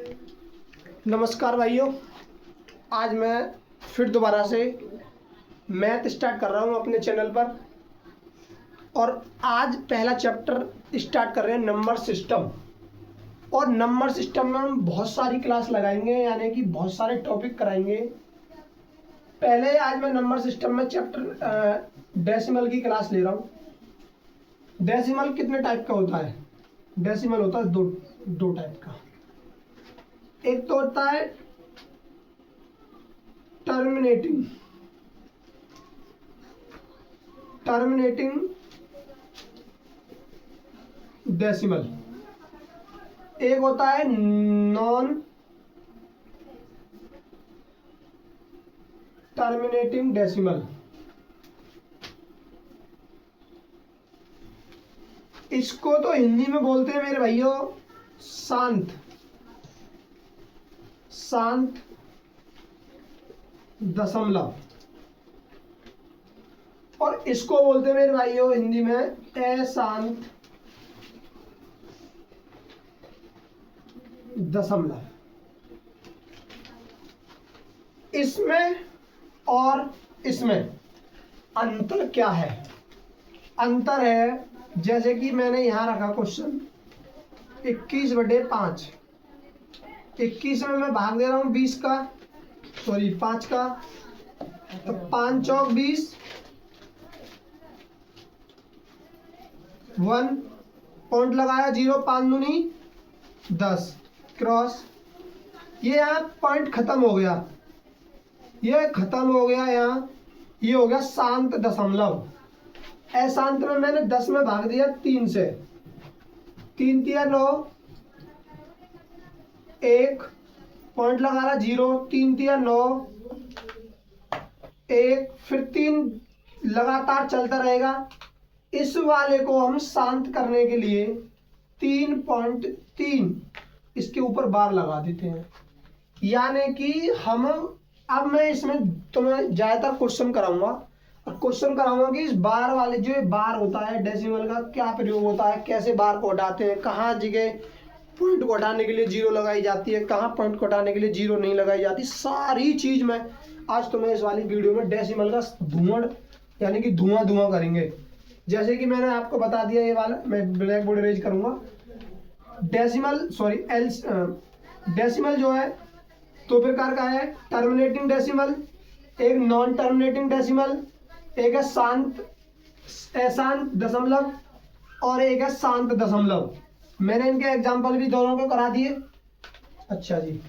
नमस्कार भाइयों, आज मैं फिर दोबारा से मैथ स्टार्ट कर रहा हूँ अपने चैनल पर। और आज पहला चैप्टर स्टार्ट कर रहे हैं नंबर सिस्टम। और नंबर सिस्टम में हम बहुत सारी क्लास लगाएंगे, यानी कि बहुत सारे टॉपिक कराएंगे। पहले आज मैं नंबर सिस्टम में चैप्टर डेसिमल की क्लास ले रहा हूँ। डेसिमल कितने टाइप का होता है? डेसिमल होता है दो टाइप का। एक तो होता है टर्मिनेटिंग डेसिमल, एक होता है नॉन टर्मिनेटिंग डेसिमल। इसको तो हिंदी में बोलते हैं मेरे भाइयों शांत दशमलव, और इसको बोलते हैं मेरे भाइयों हिंदी में अशांत दशमलव। इसमें और इसमें अंतर क्या है? अंतर है, जैसे कि मैंने यहां रखा क्वेश्चन 21/5। 21 में मैं भाग दे रहा हूं 5 का, तो 5 चौक 20, 1 पॉइंट लगाया, 0 5 दूनी 10 क्रॉस। ये यहाँ पॉइंट खत्म हो गया, ये खत्म हो गया यहाँ, ये हो गया शांत दशमलव। अशांत में मैंने 10 में भाग दिया 3 से, 3 तिया 9, 1 पॉइंट लगा रहा 0, 3 तिया 9, 1, फिर 3 लगातार चलता रहेगा। इस वाले को हम शांत करने के लिए 3.3 इसके ऊपर बार लगा देते हैं। यानी कि हम अब मैं इसमें तुम्हें ज़्यादातर क्वेश्चन कराऊंगा, और क्वेश्चन कराऊंगा कि इस बार वाले जो बार होता है डेसिमल का क्या प्रयोग होता है, कैसे बार को हटाते हैं, कहाँ जगह पॉइंट को हटाने के लिए 0 लगाई जाती है, कहाँ पॉइंट को हटाने के लिए 0 नहीं लगाई जाती। सारी चीज़ मैं आज तुम्हें इस वाली वीडियो में डेसिमल का धुआं यानी कि धुआं करेंगे। जैसे कि मैंने आपको बता दिया, ये वाला मैं ब्लैक बोर्ड इरेज करूंगा। डेसिमल जो है दो प्रकार का है, टर्मिनेटिंग डेसिमल, एक नॉन टर्मिनेटिंग डेसिमल, एक है अशांत दशमलव और एक है शांत दशमलव। मैंने इनके एग्जांपल भी दोनों को करा दिए। अच्छा जी,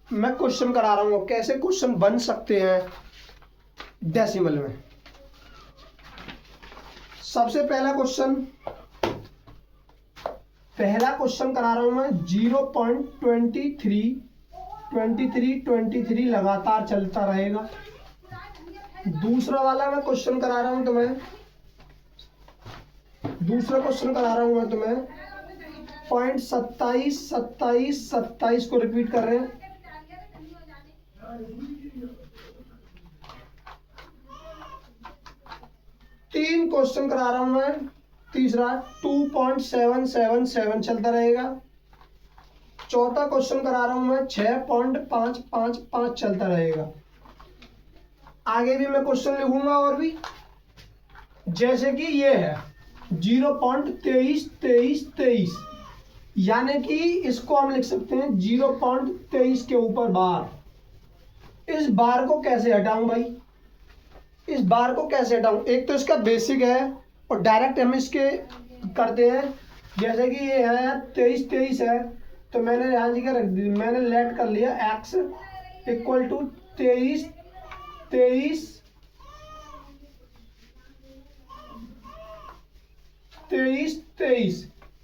मैं क्वेश्चन करा रहा हूं, कैसे क्वेश्चन बन सकते हैं डेसिमल में। सबसे पहला क्वेश्चन करा रहा हूं मैं 0.23 लगातार चलता रहेगा। दूसरा वाला मैं क्वेश्चन करा रहा हूं तुम्हें, पॉइंट 27 को रिपीट कर रहे हैं। तीन क्वेश्चन करा रहा हूं मैं, तीसरा 2.777 चलता रहेगा। चौथा क्वेश्चन करा रहा हूं मैं 6.555 चलता रहेगा। आगे भी मैं क्वेश्चन लिखूंगा और भी, जैसे कि ये है 0.23, यानी कि इसको हम लिख सकते हैं 0.23 के ऊपर बार। इस बार को कैसे हटाऊं भाई? इस बार को कैसे हटाऊं? एक तो इसका बेसिक है और डायरेक्ट हम इसके करते हैं। जैसे कि ये है 23 है, तो मैंने यहाँ जगह रख दी, मैंने लेट कर लिया x इक्वल टू 23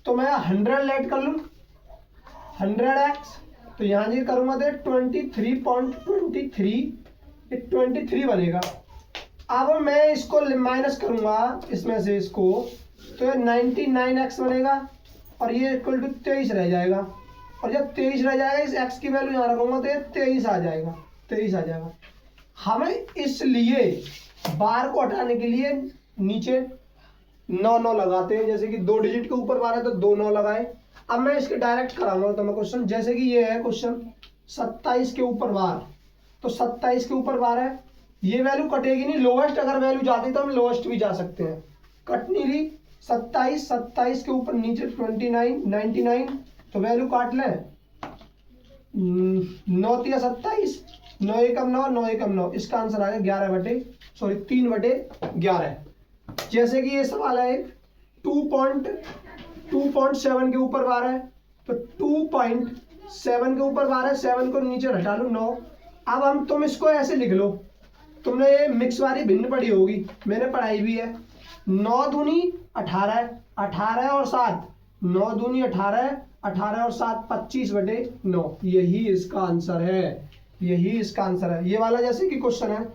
तो मैं 100 लेट कर लूँ, 100x, तो यहाँ जी करूँगा तो 23.23, 23 बनेगा। अब मैं इसको माइनस करूँगा इसमें से इसको, तो ये 99x बनेगा, और ये इक्वल टू 23 रह जाएगा। और जब 23 रह जाएगा, इस x की वैल्यू यहाँ रखूँगा तो ये 23 आ जाएगा। हमें इसलिए बार को हटाने के लिए नीचे 9 लगाते हैं, जैसे कि 2 डिजिट के ऊपर बार है तो 2 9 लगाए। अब मैं इसके डायरेक्ट कराऊंगा तो मैं क्वेश्चन, जैसे कि ये है क्वेश्चन 27 के ऊपर बार, तो 27 के ऊपर बार है, ये वैल्यू कटेगी नहीं, लोवेस्ट अगर वैल्यू जाती तो हम लोवेस्ट भी जा सकते हैं, कट नहीं रही। 27 के ऊपर नीचे 29 99, तो वैल्यू काट लें, 9 तिया 27, 9 एकम 9, 9 एकम 9, इसका आंसर आएगा 3/11। जैसे कि ये सवाल है 2.7 के ऊपर बार है, तो 2.7 के ऊपर बार है, 7 को नीचे हटा लो 9। अब तुम इसको ऐसे लिख लो, तुमने ये मिक्स वाली भिन्न पढ़ी होगी, मैंने पढ़ाई भी है। 9 दूनी 18, 18 और 7, 9 दूनी 18, 18 और 7 25/9, यही इसका आंसर है, यही इसका आंसर है। ये वाला जैसे कि क्वेश्चन है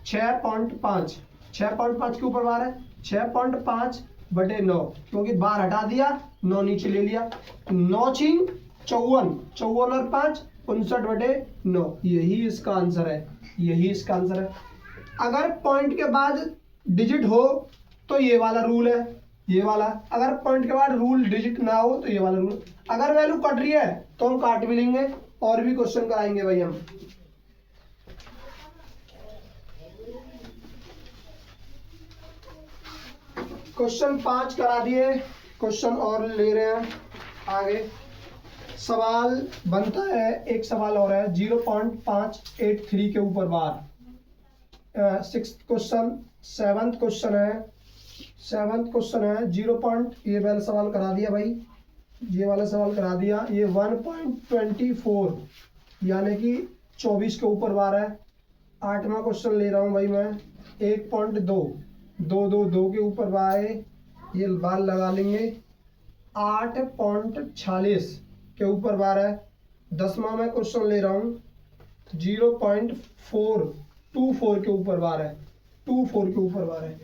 6.5 के ऊपर बार है, 6.5/9, क्योंकि बार हटा दिया 9 नीचे ले लिया, 9 छीन 54 और 5 59/9, यही इसका आंसर है, यही इसका आंसर है। अगर पॉइंट के बाद डिजिट हो तो ये वाला रूल है, ये वाला। अगर पॉइंट के बाद रूल डिजिट ना हो तो ये वाला रूल। अगर वैल्यू कट रही है तो हम काट भी लेंगे, और भी क्वेश्चन कराएंगे भाई हम। क्वेश्चन 5 करा दिए, क्वेश्चन और ले रहे हैं आगे। सवाल बनता है, एक सवाल और है 0.583 के ऊपर बार। 6th क्वेश्चन, 7th क्वेश्चन है 0. ये वाला सवाल करा दिया भाई, ये वाला सवाल करा दिया। ये 1.24 यानी कि 24 के ऊपर बार है। 8वां क्वेश्चन ले रहा हूँ भाई मैं, 1.2 के ऊपर बार है, ये बार लगा लेंगे। 8.46 के ऊपर बार है। 10वां मैं क्वेश्चन ले रहा हूँ 0.424 के ऊपर बार है, 24 के ऊपर बार है।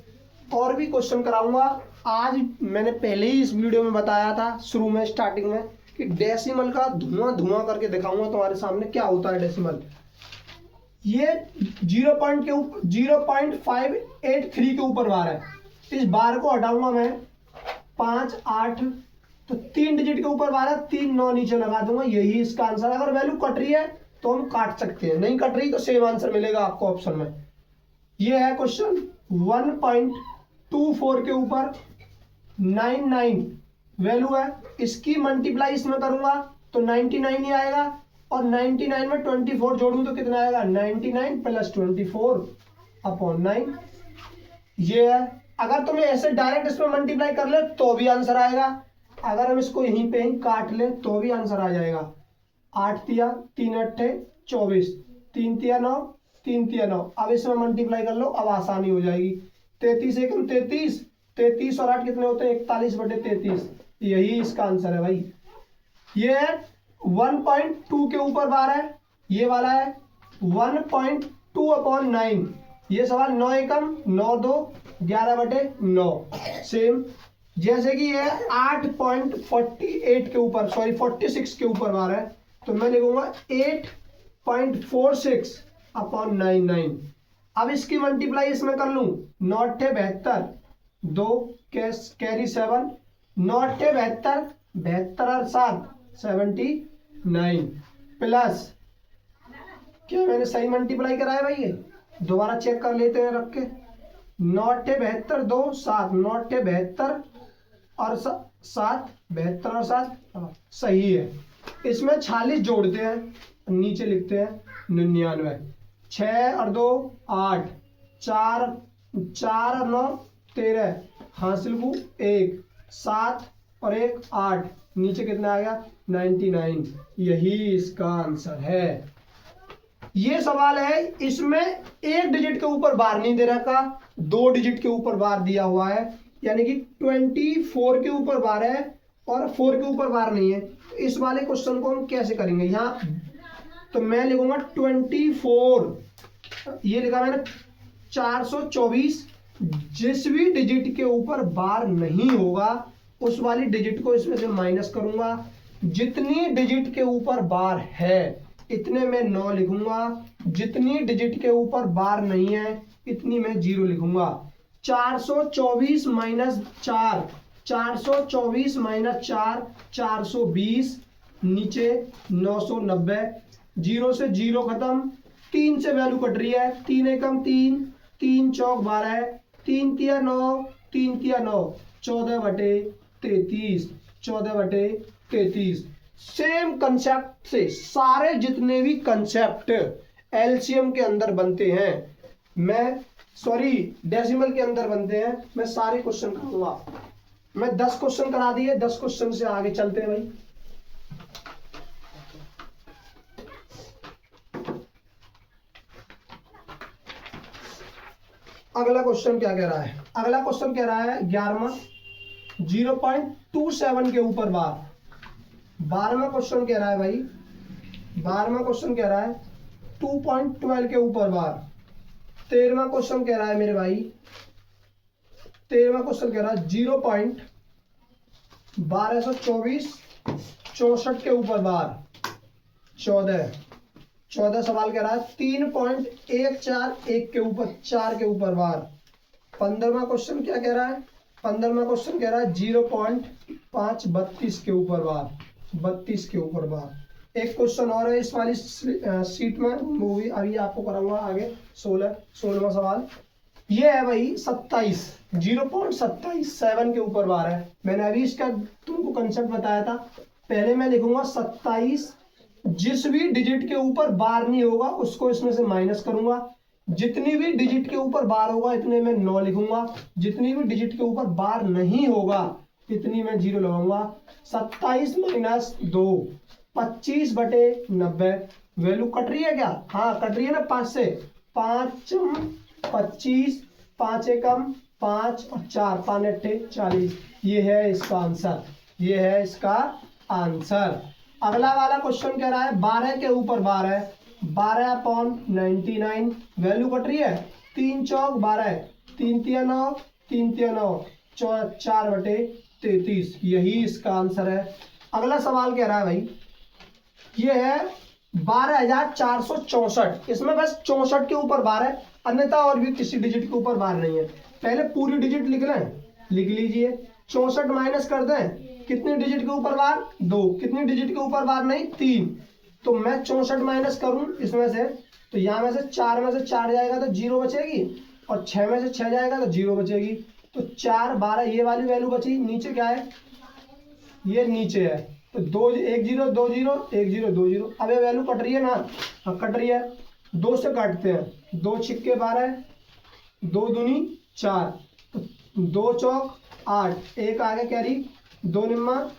और भी क्वेश्चन कराऊंगा आज। मैंने पहले ही इस वीडियो में बताया था शुरू में, स्टार्टिंग में, कि डेसिमल का धुआं करके दिखाऊंगा तुम्हारे सामने क्या होता है डेसिमल। ये 0.583 के ऊपर बार है, इस बार को हटाऊंगा मैं 5 8, तो 3 डिजिट के ऊपर बार है, 3 9 नीचे लगा दूंगा, यही इसका आंसर। अगर वैल्यू कट रही है तो हम काट सकते हैं, नहीं कट रही तो सेम आंसर मिलेगा आपको ऑप्शन में। ये है क्वेश्चन 1.24 के ऊपर 99 वैल्यू है, इसकी मल्टीप्लाई इसमें करूंगा तो 99 ही आएगा, और 99 में 24 जोड़ूं तो कितना आएगा, 99 + 24/9, ये है। अगर तुम्हें ऐसे डायरेक्ट इसमें मल्टीप्लाई कर ले तो भी आंसर आएगा, अगर हम इसको यहीं पे ही काट लें तो भी आंसर आ जाएगा। 8 तिया 3 8 24, 3 तिया 9, 3 तिया 9। अब इसमें मल्टीप्लाई कर लो, अब आसानी हो जाएगी। 33 एकम 33, 33 और 8 कितने होते हैं, 41/33, यही इसका आंसर है भाई। ये है 1.2 के ऊपर बार है, ये वाला है 1.2/9। ये सवाल 9 एकम 9 2 11/9 सेम। जैसे कि ये 8.48 के ऊपर, सॉरी 46 के ऊपर बार है, तो मैं लिखूंगा 8.46/99। अब इसकी मल्टीप्लाई इसमें कर लूं, 9 8 72, 2 कैरी 7, 9 8 72, 72 और 7 79, प्लस, क्या मैंने सही मल्टीप्लाई करा है भाई, ये दोबारा चेक कर लेते हैं रख के। 9 8 72, 2 7, 9 8 72 और 7 72 और 7 सही है। इसमें 46 जोड़ते हैं, नीचे लिखते हैं 99। 6 और 2 8, 4 और 9 13, हासिल को 1, 7 और 1 8, नीचे कितना आ गया 99, यही इसका आंसर है। ये सवाल है, इसमें 1 डिजिट के ऊपर बार नहीं दे रखा, 2 डिजिट के ऊपर बार दिया हुआ है, यानी कि 24 के ऊपर बार है और 4 के ऊपर बार नहीं है। तो इस वाले क्वेश्चन को हम कैसे करेंगे, यहाँ तो मैं लिखूंगा 24, ये लिखा मैंने 424, जिस भी डिजिट के ऊपर बार नहीं होगा उस वाली डिजिट को इसमें से माइनस करूंगा, जितनी डिजिट के ऊपर बार है इतने में 9 लिखूंगा। जितनी डिजिट के ऊपर बार नहीं है इतनी मैं 0 लिखूंगा। 424 माइनस 4, 424 माइनस 4, 420, नीचे 990, 0 से 0 खत्म, 3 से वैल्यू कट रही है, 3 एकम 3, 3 चौक 12, 3 तिया 9, 3 तिया 9, 14/33, 14/33। सेम कंसेप्ट से सारे जितने भी कंसेप्ट एलसीएम के अंदर बनते हैं, मैं सॉरी डेसिमल के अंदर बनते हैं, मैं सारे क्वेश्चन करूंगा। मैं 10 क्वेश्चन करा दिए, 10 क्वेश्चन से आगे चलते हैं भाई। अगला क्वेश्चन क्या कह रहा है? अगला क्वेश्चन कह रहा है 11वां 0.27 के ऊपर बार। 12वां क्वेश्चन कह रहा है भाई, 12वां क्वेश्चन कह रहा है 2.12 के ऊपर बार। 13वां क्वेश्चन कह रहा है मेरे भाई, 13वां क्वेश्चन कह रहा है 0.1224 64 के ऊपर बार। 14 सवाल कह रहा है 3.141 के ऊपर 4 के ऊपर बार। 15वां क्वेश्चन क्या कह रहा है? 15वां क्वेश्चन कह रहा है 0.532 के ऊपर बार, 32 के ऊपर बार। एक क्वेश्चन और है इस वाली सीट में, वो भी अभी आपको कराऊंगा आगे। 16वां सवाल ये है भाई 27, 0.27 7 के ऊपर बार है। मैंने अभी इसका तुमको कंसेप्ट बताया था। पहले मैं लिखूंगा 27, जिस भी डिजिट के ऊपर बार नहीं होगा उसको इसमें से माइनस करूंगा। जितनी भी डिजिट के ऊपर बार होगा इतने में 9 लिखूंगा। जितनी भी डिजिट के ऊपर बार नहीं होगा इतनी में 0 लगाऊंगा। 27 माइनस 2, 25/90। वैल्यू कट रही है क्या? हाँ कट रही है ना 5 से। 5 25, 5 एकम 5 और 4, 5 अट्ठे 40। ये है इसका आंसर, ये है इसका आंसर। अगला वाला क्वेश्चन कह रहा है 12 के ऊपर बार है, 12/99। वैल्यू कट रही है, 3 चौक 12, 3 तिया 9, 3 तिया 9, 4/33। यही इसका आंसर है। अगला सवाल कह रहा है भाई, ये है 12,464। इसमें बस 64 के ऊपर बार है, अन्यथा और भी किसी डिजिट के ऊपर बार नहीं है। पहले पूरी डिजिट लिख लें, लिख लीजिए। 64 माइनस कर दें, कितनी डिजिट के ऊपर बार? 2। कितनी डिजिट के ऊपर बार नहीं? 3। तो मैं 64 माइनस करूं इसमें से, तो यहाँ में से 4 में से 4 जाएगा तो 0 बचेगी, और 6 में से 6 जाएगा तो 0 बचेगी। तो 4 12 ये वाली वैल्यू बची। नीचे क्या है? ये नीचे है, तो 2 1 0 2 0 1 0 2 0। अब ये वैल्यू कट रही है ना? हाँ कट रही है। 2 से काटते हैं, 2 छिक्के 12, 2 दूनी 4, तो 2 चौक 8, एक आगे कैरी, 2 निम्मा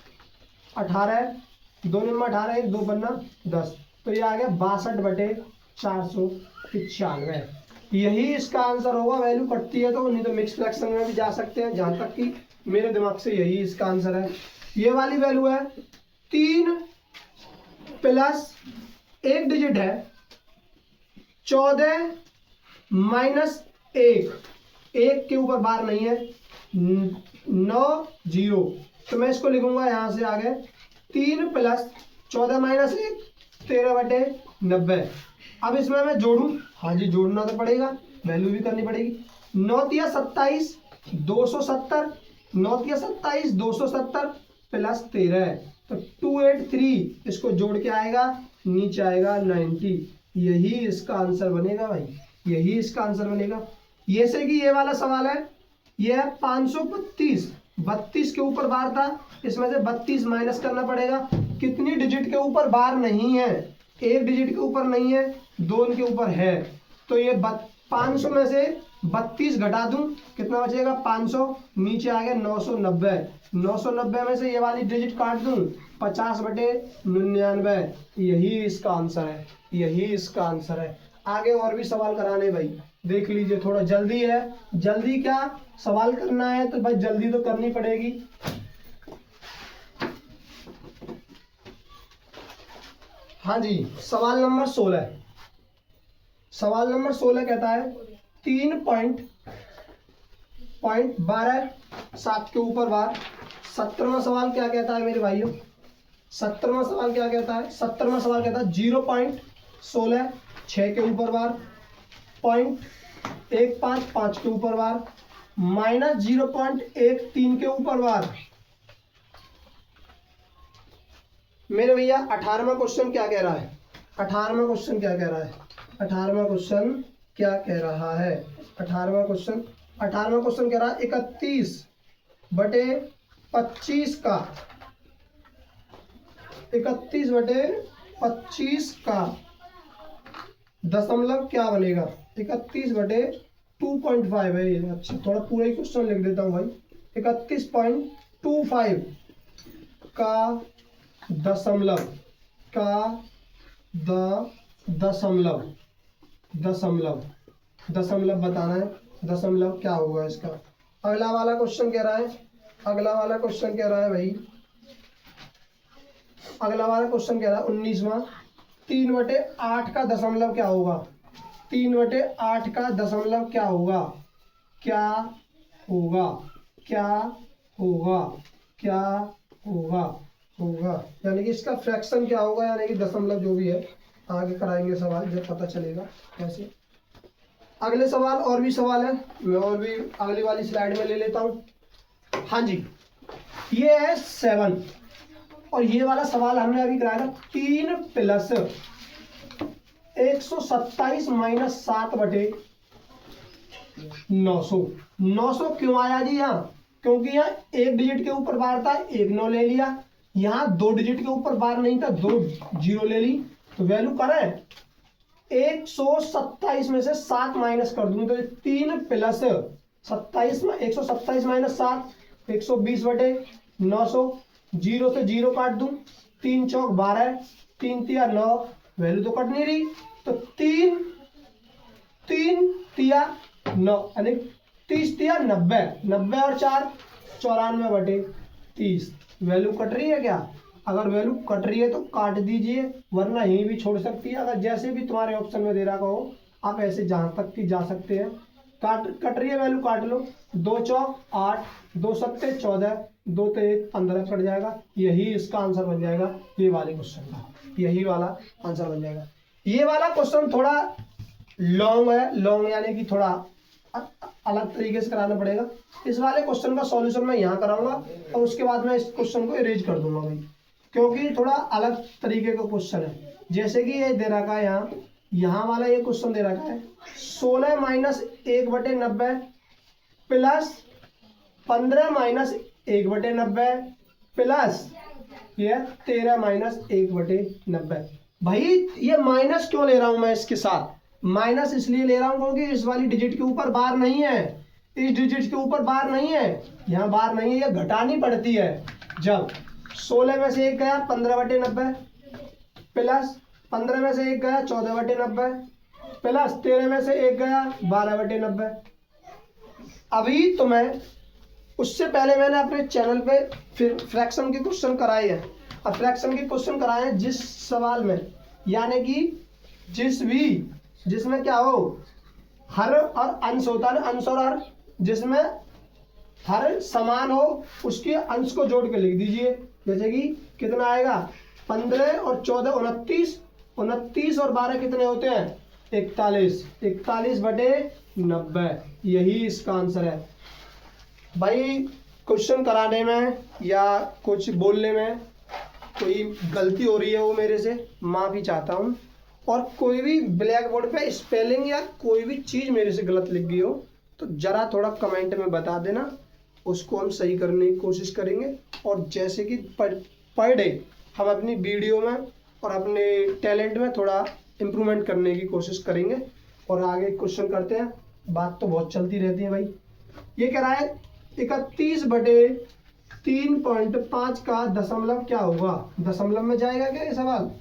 18, 2 निम्मा 18, 1 2 पन्ना 10। तो ये आ गया 62/495। यही इसका आंसर होगा। वैल्यू कटती है तो, नहीं तो मिक्स फ्रैक्शन में भी जा सकते हैं, जहां तक कि मेरे दिमाग से यही इसका आंसर है। ये वाली वैल्यू है 3 प्लस एक डिजिट है 14 माइनस 1, 1 के ऊपर बार नहीं है, 9 0। तो मैं इसको लिखूंगा यहां से आगे 3 प्लस 14 माइनस 1 13/90। अब इसमें मैं जोड़ू, हाँ जी जोड़ना तो पड़ेगा, वैल्यू भी करनी पड़ेगी। 9 तिया 27 270, 9 तिया 27 270 प्लस 13, तो 283। इसको जोड़ के आएगा, नीचे आएगा 90। यही इसका आंसर बनेगा भाई, यही इसका आंसर बनेगा। ये से कि ये वाला सवाल है, ये है 532, 32 के ऊपर बार था, इसमें से 32 माइनस करना पड़ेगा। कितनी डिजिट के ऊपर बार नहीं है? एक डिजिट के ऊपर नहीं है, 2 के ऊपर है। तो ये 500 में से 32 घटा दूं, कितना बचेगा? 500। नीचे आ गया 990, 990 में से ये वाली डिजिट काट दूं, 50/99। यही इसका आंसर है, यही इसका आंसर है। आगे और भी सवाल कराने भाई, देख लीजिए, थोड़ा जल्दी है। जल्दी क्या सवाल करना है तो भाई जल्दी तो करनी पड़ेगी। हाँ जी, सवाल नंबर 16। सवाल नंबर 16 कहता है 3.12 7 के ऊपर बार। 17वां सवाल क्या कहता है मेरे भाइयों? 70वां सवाल क्या कहता है? 70वां सवाल कहता है 0.16 6 के ऊपर बार, 0.15 5 के ऊपर बार, माइनस 0.13 के ऊपर बार। मेरे भैया 18वां क्वेश्चन क्या कह रहा है? 18वां क्वेश्चन क्या कह रहा है? 18वां क्वेश्चन क्या कह रहा है? 18वां क्वेश्चन कह रहा है 31/25 का 31/25 का दशमलव क्या बनेगा? 31/2.5 है ये। अच्छा, थोड़ा पूरा ही क्वेश्चन लिख देता हूँ भाई। 31.25 का दशमलव दशमलव बताना है। दशमलव क्या होगा इसका? अगला वाला क्वेश्चन कह रहा है भाई, अगला वाला क्वेश्चन कह रहा है 19वां 3/8 का दशमलव क्या होगा? 3/8 का दशमलव क्या होगा? क्या होगा यानी कि इसका फ्रैक्शन क्या होगा, यानी कि दशमलव जो भी है। आगे कराएंगे सवाल जब पता चलेगा कैसे। अगले सवाल और भी सवाल है, मैं और भी अगली वाली स्लाइड में ले लेता हूँ। हाँ जी, ये है 7 और ये वाला सवाल हमने अभी कराया था 3 + 127 - 7/900। 900 क्यों आया जी यहाँ? क्योंकि यहाँ एक डिजिट के ऊपर बार था, एक 9 ले लिया। यहाँ 2 डिजिट के ऊपर बार नहीं था, 2 0 ले ली। तो वैल्यू करें 127 में से 7 माइनस कर दूं तो 3 + 27 में 127 - 7 120/900। 0 से 0 काट दूं, 3 चौक 12, 3 तिया 9, वैल्यू तो कट नहीं रही। तो 3 तिया 9 यानी 30 तिया 90, 90 और 4 94/30। वैल्यू कट रही है क्या? अगर वैल्यू कट रही है तो काट दीजिए, वरना यहीं भी छोड़ सकती है। अगर जैसे भी तुम्हारे ऑप्शन में दे रहा हो आप ऐसे जहां तक की जा सकते हैं। कट रही है वैल्यू, काट लो। 2 चौक 8, 2 सत्ते 14, 2 ते 1 15 कट जाएगा। यही इसका आंसर बन जाएगा ये वाले क्वेश्चन का, यही वाला आंसर बन जाएगा। ये वाला क्वेश्चन थोड़ा लॉन्ग है, लॉन्ग यानी कि थोड़ा अलग तरीके से कराना पड़ेगा। इस वाले क्वेश्चन का सॉल्यूशन मैं यहाँ कराऊंगा और उसके बाद मैं इस क्वेश्चन को इरेज कर दूंगा भाई, क्योंकि थोड़ा अलग तरीके का क्वेश्चन है। जैसे कि ये दे रखा है यहाँ वाला ये क्वेश्चन दे रखा है 16 - 1/90 प्लस 15 - 1/90 प्लस ये 13 - 1/90। भाई ये माइनस क्यों ले रहा हूं मैं इसके साथ? माइनस इसलिए ले रहा हूं क्योंकि इस वाली डिजिट के ऊपर बार नहीं है, इस डिजिट के ऊपर बार नहीं है, यहाँ बार नहीं है। ये घटानी पड़ती है। जब 16 में से 1 गया 15/90 प्लस 15 में से 1 गया 14/90 प्लस 13 में से 1 गया 12/90। अभी तो मैं उससे पहले मैंने अपने चैनल पे फिर फ्रैक्शन के क्वेश्चन कराए हैं। अब फ्रैक्शन के क्वेश्चन कराए हैं जिस सवाल में, यानी कि जिसमें क्या हो, हर और अंश होता है ना, अंश और हर, जिसमें हर समान हो उसके अंश को जोड़ के लिख दीजिए। जैसे कि कितना आएगा 15 और 14 29, 29 और 12 कितने होते हैं 41, 41/90। यही इसका आंसर है भाई। क्वेश्चन कराने में या कुछ बोलने में कोई गलती हो रही है वो मेरे से माफ़ी चाहता हूँ। और कोई भी ब्लैक बोर्ड पे स्पेलिंग या कोई भी चीज़ मेरे से गलत लिख गई हो तो ज़रा थोड़ा कमेंट में बता देना, उसको हम सही करने की कोशिश करेंगे। और जैसे कि पर डे हम अपनी वीडियो में और अपने टैलेंट में थोड़ा इम्प्रूवमेंट करने की कोशिश करेंगे। और आगे क्वेश्चन करते हैं, बात तो बहुत चलती रहती है भाई। ये कह रहा है 31/3.5 का दशमलव क्या होगा? दशमलव में जाएगा क्या ये सवाल?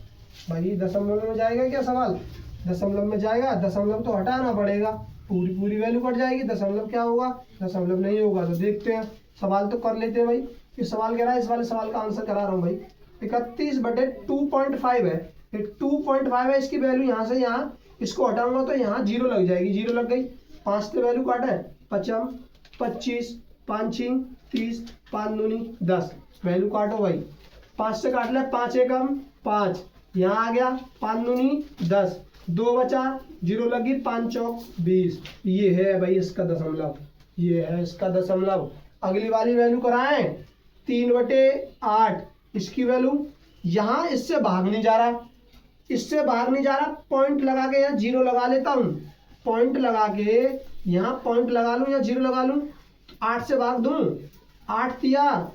भाई दशमलव में जाएगा क्या सवाल? दशमलव में जाएगा, दशमलव तो हटाना पड़ेगा, पूरी वैल्यू कट जाएगी। दशमलव क्या होगा? दशमलव नहीं होगा। तो देखते हैं, सवाल तो कर लेते हैं भाई। ये सवाल कह रहा है, इस वाले सवाल का आंसर करा रहा हूँ भाई। 31/2.5 है, 2.5 है, इसकी वैल्यू यहाँ से यहाँ, इसको हटाऊंगा तो यहाँ 0 लग जाएगी। 0 लग गई, 5 से वैल्यू काटा है 55, 25, 5 6 30, 5 दूनी 10, वैल्यू काटो भाई। 5 से काट ले, 5 एकम 5, यहाँ आ गया 5 दूनी 10, 2 बचा, 0 लगी, 5 चौक 20। ये है भाई इसका दशमलव, ये है इसका दशमलव। अगली वाली वैल्यू कराएं 3/8, इसकी वैल्यू यहाँ इससे भाग नहीं जा रहा, इससे भाग नहीं जा रहा, पॉइंट लगा के यहाँ 0 लगा लेता हूँ, पॉइंट लगा के यहाँ पॉइंट लगा लूँ या 0 लगा लूँ, 8 से भाग दूँ, 8 तिया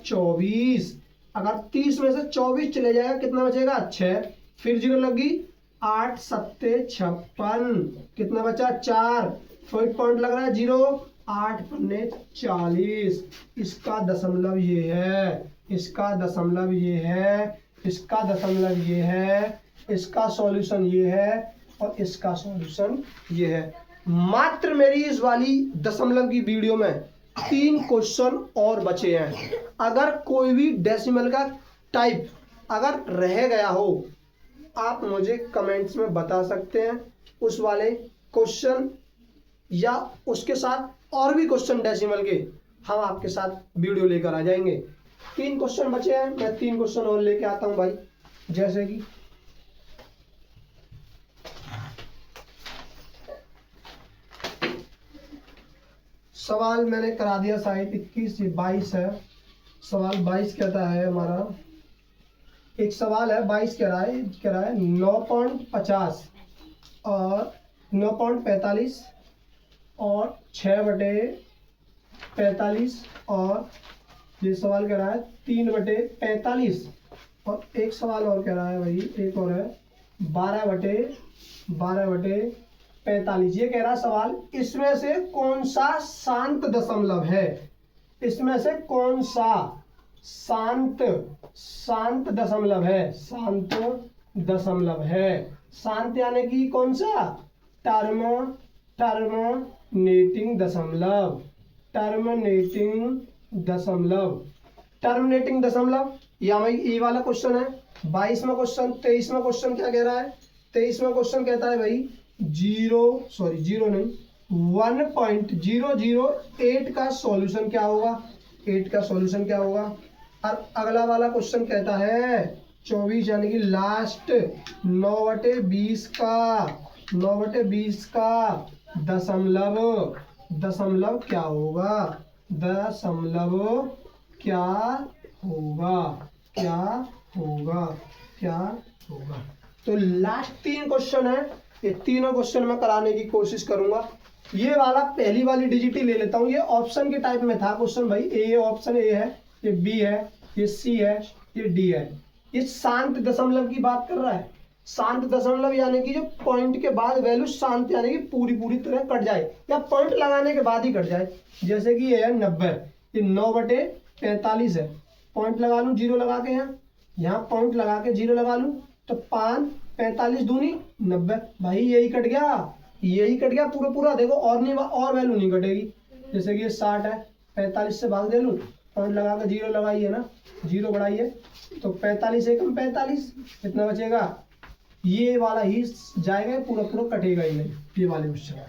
24, अगर 30 में से 24 चले जाएगा कितना बचेगा 6, फिर 0 लगी, 8 सत्ते 56, कितना बचा 4, फिर पॉइंट लग रहा है 0, 8 पन्ने 40। इसका दशमलव ये है, इसका दशमलव ये है, इसका दशमलव ये है, इसका सॉल्यूशन ये है और इसका सॉल्यूशन ये है। मात्र मेरी इस वाली दशमलव की वीडियो में 3 क्वेश्चन और बचे हैं। अगर कोई भी डेसिमल का टाइप अगर रह गया हो आप मुझे कमेंट्स में बता सकते हैं, उस वाले क्वेश्चन या उसके साथ और भी क्वेश्चन डेसिमल के हम आपके साथ वीडियो लेकर आ जाएंगे। 3 क्वेश्चन बचे हैं, मैं 3 क्वेश्चन और लेके आता हूं भाई। जैसे कि सवाल मैंने करा दिया साइड 21 से 22 है, सवाल 22 कहता है हमारा, एक सवाल है 22 कह रहा है 9.50 और 9.45 और 6/45 और ये सवाल कह रहा है 3/45 और एक सवाल और कह रहा है भाई, एक और है 12/45। ये कह रहा है सवाल, इसमें से कौन सा शांत दशमलव है, इसमें से कौन सा शांत दशमलव है, शांत दशमलव है। शांत यानी कि कौन सा, टर्मिनेटिंग दशमलव, टर्मिनेटिंग दशमलव। ये वाला क्वेश्चन है 22वां क्वेश्चन। 23वां क्वेश्चन क्या कह रहा है, 23वां क्वेश्चन कहता है भाई 1.008 का सॉल्यूशन क्या होगा, 8 का सॉल्यूशन क्या होगा। और अगला वाला क्वेश्चन कहता है 24 यानी कि लास्ट 9/20 का दशमलव क्या होगा, दशमलव क्या होगा। तो लास्ट 3 क्वेश्चन है, ये तीनों क्वेश्चन मैं कराने की कोशिश करूंगा। ये वाला पहली वाली डिजिट ही ले लेता हूँ, ये ऑप्शन के टाइप में था क्वेश्चन भाई। ये ऑप्शन ए है, ये बी है, ये सी है, ये डी है। ये शांत दशमलव की बात कर रहा है। शांत दशमलव यानी कि जो पॉइंट के बाद वैल्यू शांत यानी कि पूरी तरह कट जाए या पॉइंट लगाने के बाद ही कट जाए। जैसे कि ये है 90, ये 9/45 है, पॉइंट लगा लूँ 0 लगा के, यहाँ पॉइंट लगा के 0 लगा लूँ तो 5 45 दूनी 90, भाई यही कट गया पूरा। देखो और नहीं, और वैल्यू नहीं कटेगी। जैसे कि ये 60 है, 45 से भाग दे लूँ, पॉइंट लगा के 0 लगाइए ना, 0 बढ़ाइए तो 45 एकम 45, कितना बचेगा, ये वाला ही जाएगा, पूरा कटेगा ही नहीं। ये वाले क्वेश्चन है,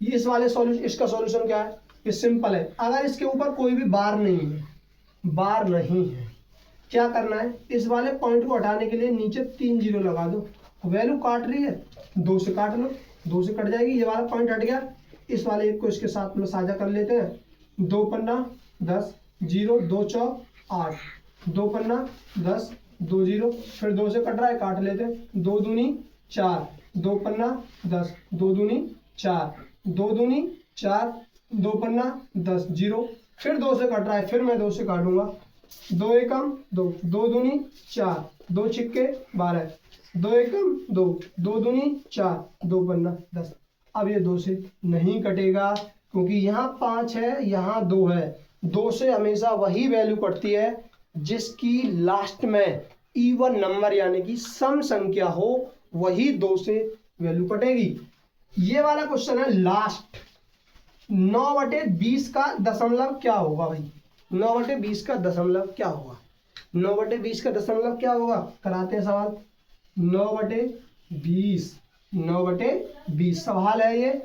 ये इस वाले सॉल्यूशन, इसका सॉल्यूशन क्या है, ये सिंपल है। अगर इसके ऊपर कोई भी बार नहीं है, क्या करना है, इस वाले पॉइंट को हटाने के लिए नीचे 3 0 लगा दो। वैल्यू काट रही है 2 से काट लो, 2 से कट जाएगी, ये वाला पॉइंट हट गया। इस वाले एक को इसके साथ में साझा कर लेते हैं। 2 पन्ना 10, 0 2 चौक 8, 2 पन्ना 10, 2 0, फिर 2 से कट रहा है, काट लेते हैं। 2 दूनी 4, 2 पन्ना 10, 2 दूनी 4, 2 दूनी 4, 2 पन्ना 10, 0, फिर 2 से कट रहा है, फिर मैं 2 से काटूंगा। 2 एकम 2, 2 दूनी 4, 2 छिक्के 12, 2 एकम 2, 2 दूनी 4, 2 पन्ना 10। अब ये 2 से नहीं कटेगा क्योंकि यहाँ 5 है, यहाँ 2 है। 2 से हमेशा वही वैल्यू कटती है जिसकी लास्ट में इवन नंबर यानी कि सम संख्या हो, वही 2 से वैल्यू कटेगी। ये वाला क्वेश्चन है लास्ट, 9/20 का दशमलव क्या होगा भाई, 9/20 का दशमलव क्या होगा, 9/20 का दशमलव क्या होगा, कराते हैं सवाल। 9/20 सवाल है ये।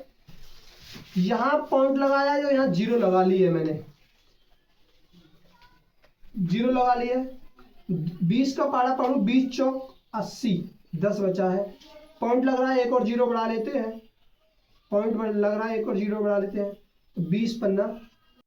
यहाँ पॉइंट लगाया जो यहाँ 0 लगा ली है मैंने, जीरो लगा लिए। 20 का पारा पढ़ू, 20 चौक 80, 10 बचा है। पॉइंट लग रहा है, एक और जीरो बढ़ा लेते हैं। पॉइंट लग रहा है, एक और जीरो बढ़ा लेते हैं। तो 20 पन्ना